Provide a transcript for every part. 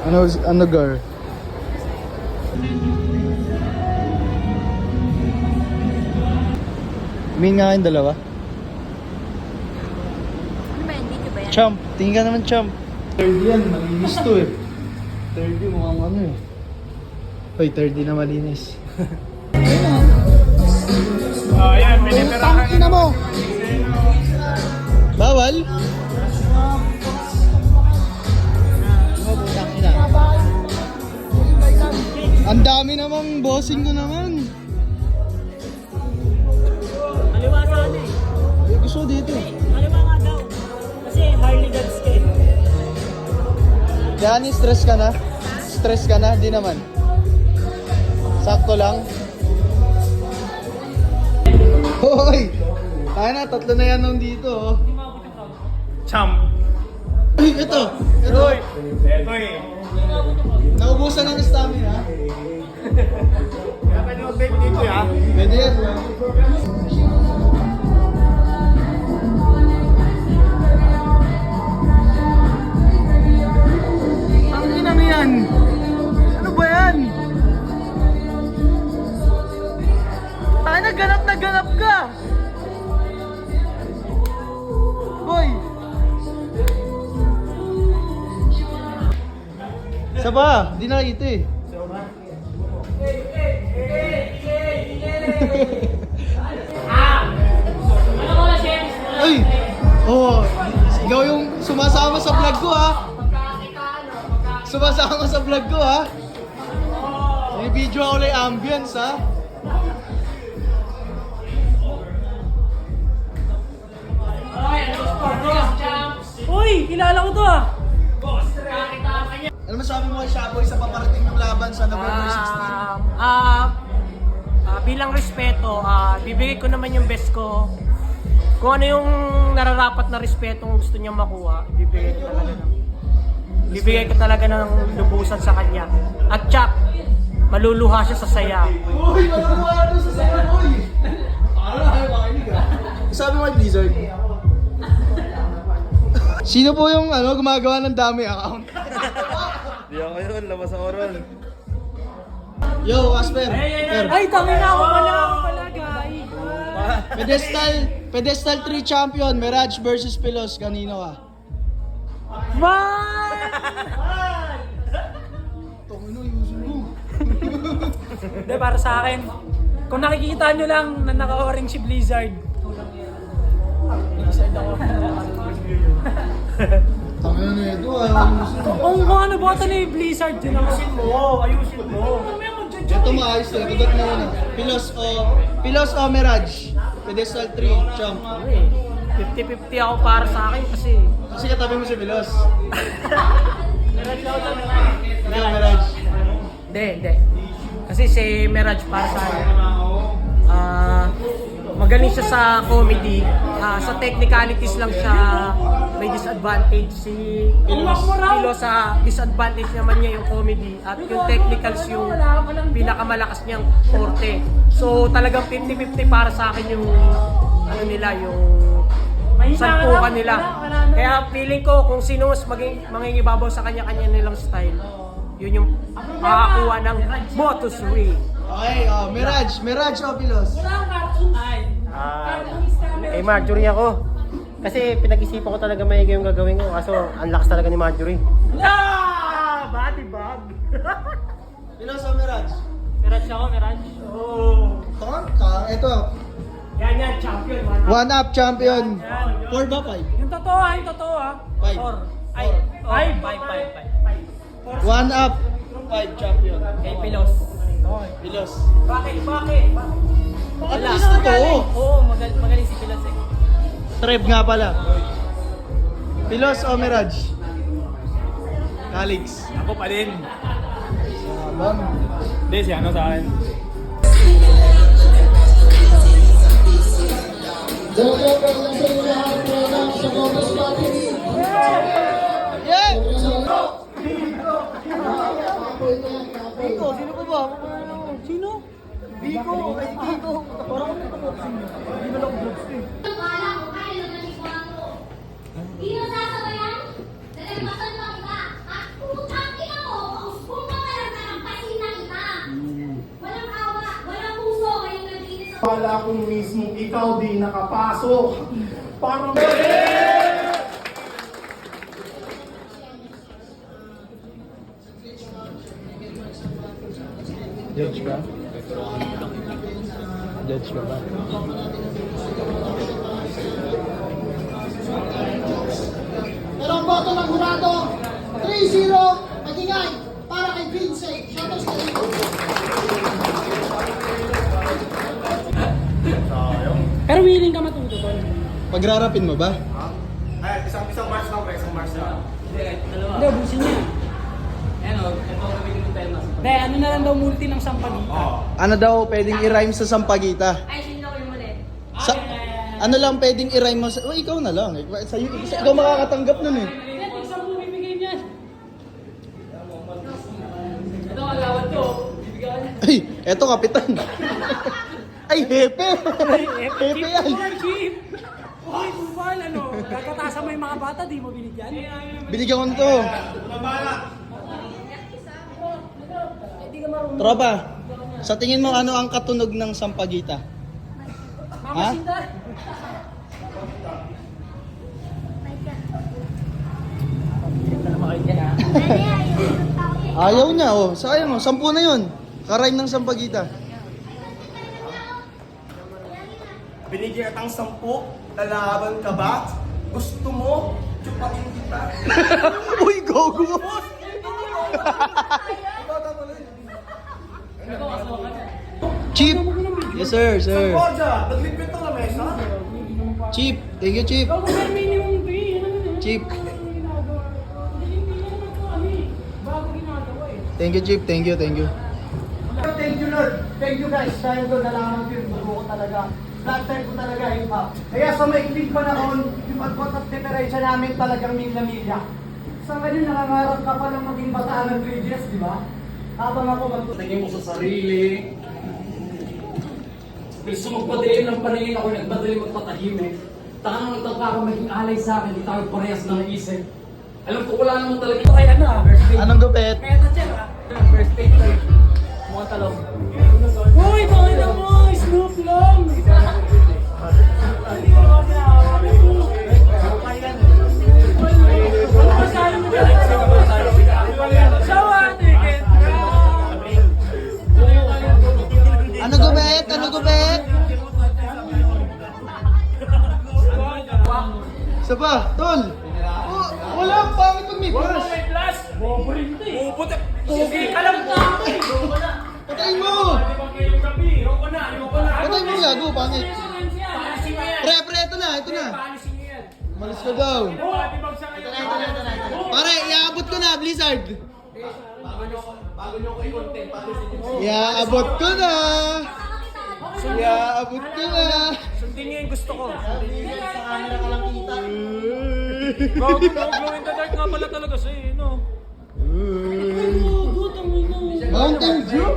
Ano gar? Min nga kayong dalawa. Ano ba yan? Dito ba yan? Champ, tingin ka naman champ. Third yan, malinis to eh. Third yun, mukhang ano eh. Hoy, third na malinis. Yan, pinipera ka Tangina mo! Bawal? Ang dami namang bossing ko naman. Kaliwa sana eh. Gusto ko dito. Kaliwa nga daw. Kasi Harley Davidson ka eh. Kaya stress ka na? Stress ka na? Di naman. Sakto lang. Hoy! Tayo na, tatlo na yan nung dito oh. Champ. Uy, ito! Ito! Ito eh. Naubusan ng stamina. Kaya pwede mag-baby dito ya. Pwede yan. Ang ina mo yan? Ano ba yan? Tayo na ganap ka! Boy! Isa ba? Di nakikita eh. Ay! Oh, ikaw yung sumasama sa vlog ko ha. Sumasama sa vlog ko ha. May video ako lang ambience ha. Uy, kilala ko to ah. Ano masabi mo kay Shaboy sa paparating ng laban sa November 16? Bilang respeto, bibigay ko naman yung best ko. Kung ano yung nararapat na respeto kung gusto niya makuha, bibigay ko talaga ng lubusan sa kanya. At Chuck, maluluha siya sa saya. Uy! Maluluha doon sa saya, boy! Para ayaw makinig ha. Sabi mo kay Blizzard? Sino po yung gumagawa ng dami account? Di ako yun, labas ako ron. Yo, Asper! Per. Ay, tama na ako pala, guys. Pedestal 3 champion, Mirage versus Pilos. Kanino ka? Man! Tongino, yusin mo. Hindi, para sa akin, kung nakikita nyo lang na naka-orange si Blizzard, Blizzard ako. Tangina na ito, ayaw mo yusin mo. Kung ano boto ni Blizzard, yun ang ayusin mo. Ito maayos na, kagat na muna. Pilos o Mirage? Pedestal 3 champ. 50-50 ako para sa akin kasi Kasi katabi mo si Pilos. Mirage daw lang. Ikaw, Mirage. Hindi. Kasi si Mirage para sa akin, magaling siya sa comedy. Sa technicalities lang siya may disadvantage. Si Pilos sa disadvantage naman niya yung comedy at yung technicals yung pinakamalakas niyang forte. So talagang 50-50 para sa akin yung yung santukan nila. Kaya feeling ko kung sino mas mangingibabaw sa kanya-kanya nilang style, yun yung makakuha ng Moto3. Okay, Mirage o Pilos? Marjorie ako. Kasi pinag-isipan ko talaga maigi yung gagawin ko. Kaso ang lakas talaga ni Marjorie. Body bag! Pilos o Mirage? Mirage ako, Mirage. Ito, Yan, champion. 1-up champion. 4 ba 5? Yung totoo ah. Five. 5. 1-up 5 champion. Kay Pilos. Pilos. Bakit? At least ito. Oo, magaling si Pilos eh. Treb nga pala. Pilos o Mirage? Calix. Ako pa din. Bam. Hindi, si ano sa akin. Yeah! Biko, sino ko ba? Sino? Biko, ay Biko. Parang ako ito. Hindi na lang vlogs eh. Dino sasabayan? Nalagpasan mo kita. At putang ina mo! naniniwala kung mismo ikaw di nakapasok. Parang... Judge ka? Judge ka ba? Pero ang boto ng hurado, 3-0, magingay para kay Vincent. Shoutouts ka rin. Pero willing ka matuto, Tol. Pagrarapin mo ba? Ay, isang march lang, pre. Isang march lang. Hindi, busin niya. Hindi, ano na lang daw multi ng sampagita. Ano daw pwedeng i-rhyme sa Sampaguita? Ay, sino ko yung muli? Sa, ano lang pwedeng i-rhyme mo sa... Oh, ikaw na lang. Ikaw makakatanggap nun eh. Hindi, isang mo bibigay niyan. Ito, alawad to. Bibigyan niya. Ay, eto kapitan. Ay, hepe. Hepe yan. Chief! Uy, Kupal, ano? Kakatasan mo yung mga bata, di mo binigyan? Binigyan ko nito. Tropa, sa tingin mo ano ang katunog ng Sampaguita? Ha? Ayaw niya, oh. Sayang, oh. 10 na yun. Karime ng Sampaguita. Binigyan kitang 10, lalaban ka ba? Gusto mo? Chupakin kita. Uy, gogo! Chief! Yes sir, sir. Kodja, naglipit ng lamesa. Chief, thank you, Chief. Bago may minimum fee, ano na? Chief, Hindi naman ito kami. Bago ginagawa eh. thank you, Chief. Thank you, thank you. Thank you, Lord. Thank you, guys. Dahil doon, nalaman ko yung buko ko talaga. Flat time ko talaga hip-hop. Kaya sa maikling panahon, yung pagkot at preparation namin talagang milya-milya. Sa ngayon, nangangarap ka pa lang maging bataan ng 3 years, di ba? Habang ako Tingin mo sa sarili. Gusto magpadayin ng paningin ako, nagmadali magpatahimik. Taka nang nagtaka ka maging alay sa akin, di tayo parehas na naisip. Alam ko wala naman talaga ito kaya na. First date. Anong gupit? Kaya na-check ha? First date tayo. Mga talong. Uy, pakita mo! Snoop lang! Hindi ko naman pinahawak. Ano ba sabi mo dyan? Sawa, ticket! Ano gupit? Ano gupit? Isa pa, tol! Oh, wala, pangit pag may flash! Plus! Bobo rin ito eh! Bobo ito! Sige ka lang tao eh! Patayin mo! Ayoko na! Patayin mo, gago, pangit! Paalisin mo yan! Pre, ito na, ito na! Paalisin mo yan! Malis ka daw! Pare, iaabot ko na, Blizzard! Iaabot ko na! Iaabot ko na! Sundin niyo yung gusto ko! Glow in the dark nga pala talaga siya eh, no? Mountain Dew?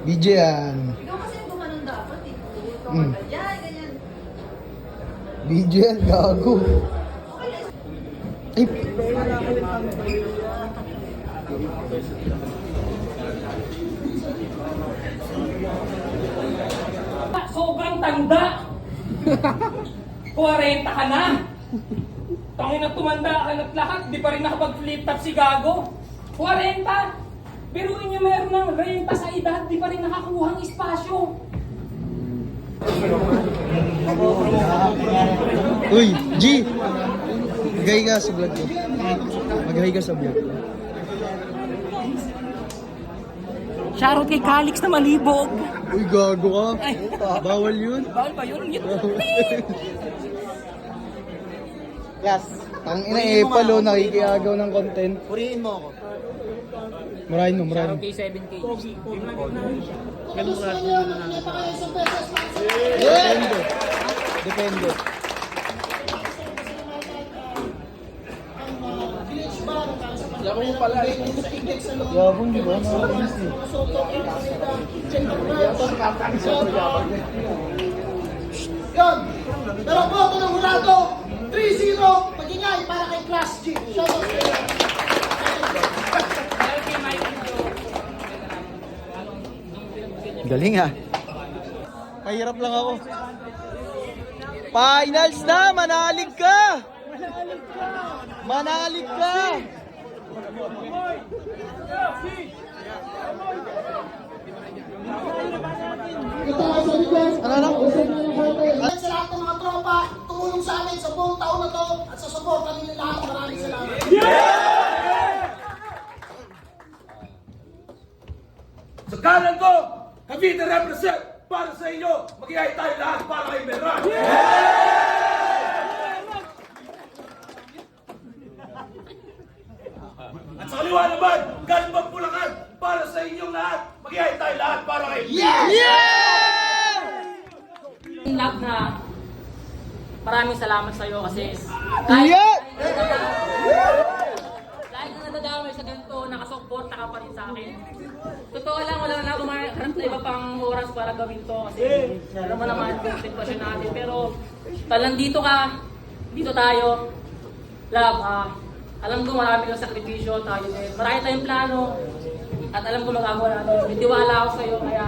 BJ yan. Ikaw kasi yung gumanon dapat eh. Ikaw Mm. yan, ganyan. BJ yan, gago. Ay, Sobrang tanda! 40 ka na! Tangin na tumanda ka na't lahat, di pa rin nakapag-flip top si Gago. 40! Biruin niyo meron ng renta sa edad, di pa rin nakakuhang espasyo. uy, G! Mag-hi ka sa vlog ko. Mag-hi ka sa vlog ko. Shoutout kay Calix na malibog. Uy, gago ka. Bawal yun. Bawal ba yun? Yes. Tangina eh, palo, nakikiagaw ng content. Purihin mo ako. Marahin mo, marahin mo. Kay 7K. Depende. Depende. Yabang di ba? Nakakainis eh. Yun! Pero ang boto ng hurado, 3-0, magingay para kay Class G. Shoutout sa iyo. Galing ah. Kahirap lang ako. Finals na! Manalig ka! Manalig ka! Ano na? Sa lahat ng mga tropa, tumulong sa amin sa buong taon na to at sa support kanila lahat. Maraming salamat. Sa kanan ko, Cavite represent para sa inyo. Mag-iay tayo lahat para kay Meran. At sa kaliwa naman, galing Bulacan para sa inyong lahat. Mag-iay tayo lahat para kay Love na maraming salamat sa iyo kasi Yeah! kahit na nadadamay sa ganito, nakasuporta ka pa rin sa akin. Totoo lang, wala na ako maharap na iba pang oras para gawin to kasi alam mo naman yung sitwasyon natin. Pero talang dito ka, dito tayo. Love, alam ko marami kang sakripisyo tayo din. Marami tayong plano at alam ko magagawa natin. May tiwala ako sa iyo kaya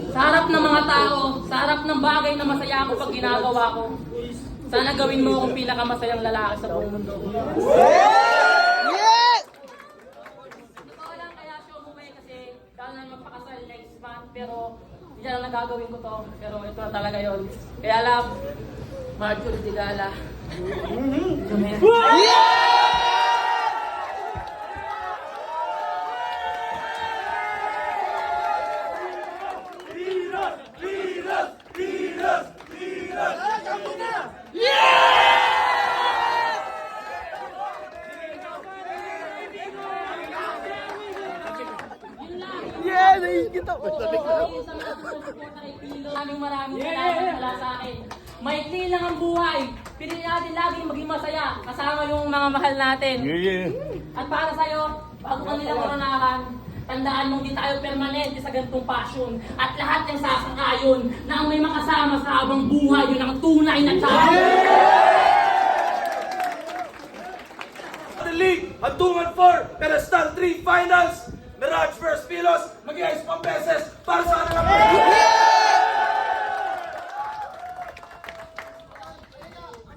sa harap ng mga tao, sa harap ng bagay na masaya ako pag ginagawa ko, sana gawin mo akong pinakamasayang lalaki sa buong mundo. Yeah! Totoo lang kaya siya umuwi kasi kaya na magpakasal next month pero hindi na lang nagagawin ko to. Pero ito na talaga yun. Kaya love, Marjorie Digala. Yeah! Naiingit ako. Maraming salamat mula sa akin. Maikli lang ang buhay. Pinili natin laging maging masaya kasama yung mga mahal natin. At para sa'yo, bago ka nila koronahan, tandaan mong di tayo permanente sa ganitong passion. At lahat ng sasang-ayon na ang may makasama sa habang buhay, yun ang tunay na tao. The league, hantungan 4, Pedestal 3 Finals, Mirage vs. Pilos, mag-iayos pang beses para sa kanila. Ang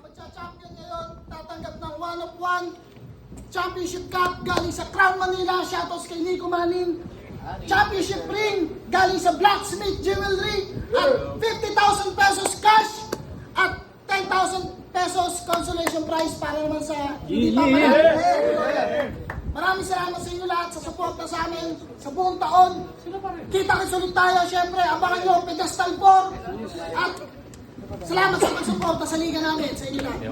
magcha-champion ngayon, tatanggap ng 1-of-1 Championship Cup galing sa Crown Manila. Shoutouts kay Nico Manin. Championship ring galing sa Blacksmith Jewelry at 50,000 pesos cash at 10,000 pesos consolation prize para naman sa hindi pa Maraming salamat sa inyo lahat sa suporta sa amin sa buong taon. Kita-kits ulit tayo, syempre, abangan nyo, Pedestal 4. At salamat sa pagsuporta sa liga namin, sa inyo lahat.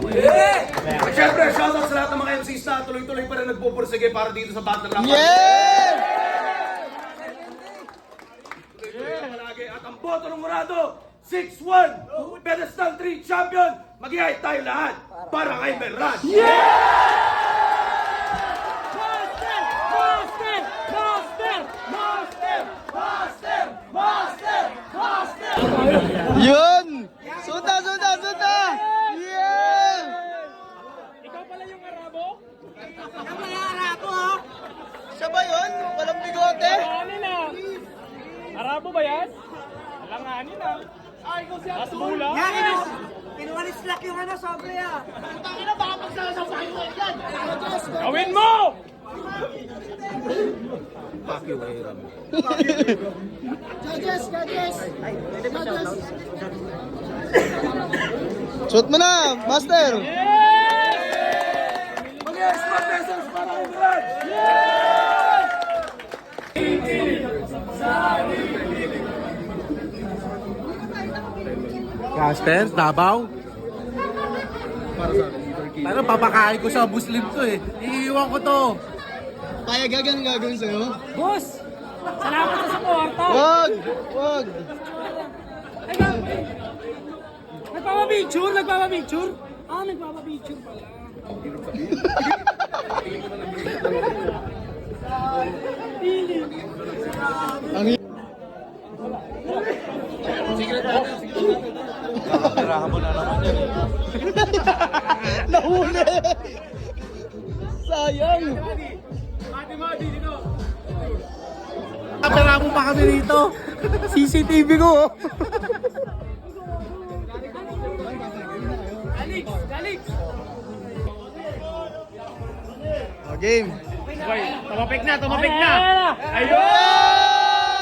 At syempre, shoutout sa lahat ng mga MCs na tuloy-tuloy pa rin nagpupursige para dito sa Battle Rap. Yeah! Tuloy-tuloy na palagi. At ang boto ng Murado, 6-1, Pedestal 3 Champion, mag-iay tayo lahat para kay Meran. Yun! Suta! Yeah! Ikaw pala yung Arabo? Siya ba yun? Walang bigote? Arabo ba yan? Alanganin ah. Ay, kung siya Asbula? Pinuwalislak yung sobre ah. Putangin na, baka magsasasahin mo yan. Gawin mo! Judges. Shoot mo na, Master! Mag-iayos pang beses para kay Meran. Caster, Davao. Parang papakain ko sa Muslim to eh. Iiwan ko to. Payagagan ang gagawin sa'yo? Boss, salamat sa suporta. Wag! Nagpapapicture? Nagpapapicture pala. Ang Tirahan mo na naman yan. Nahuli! Sayang! Kapera mo pa kami rito. CCTV ko. Oh. Oh, game! Tumapik na! Ayun!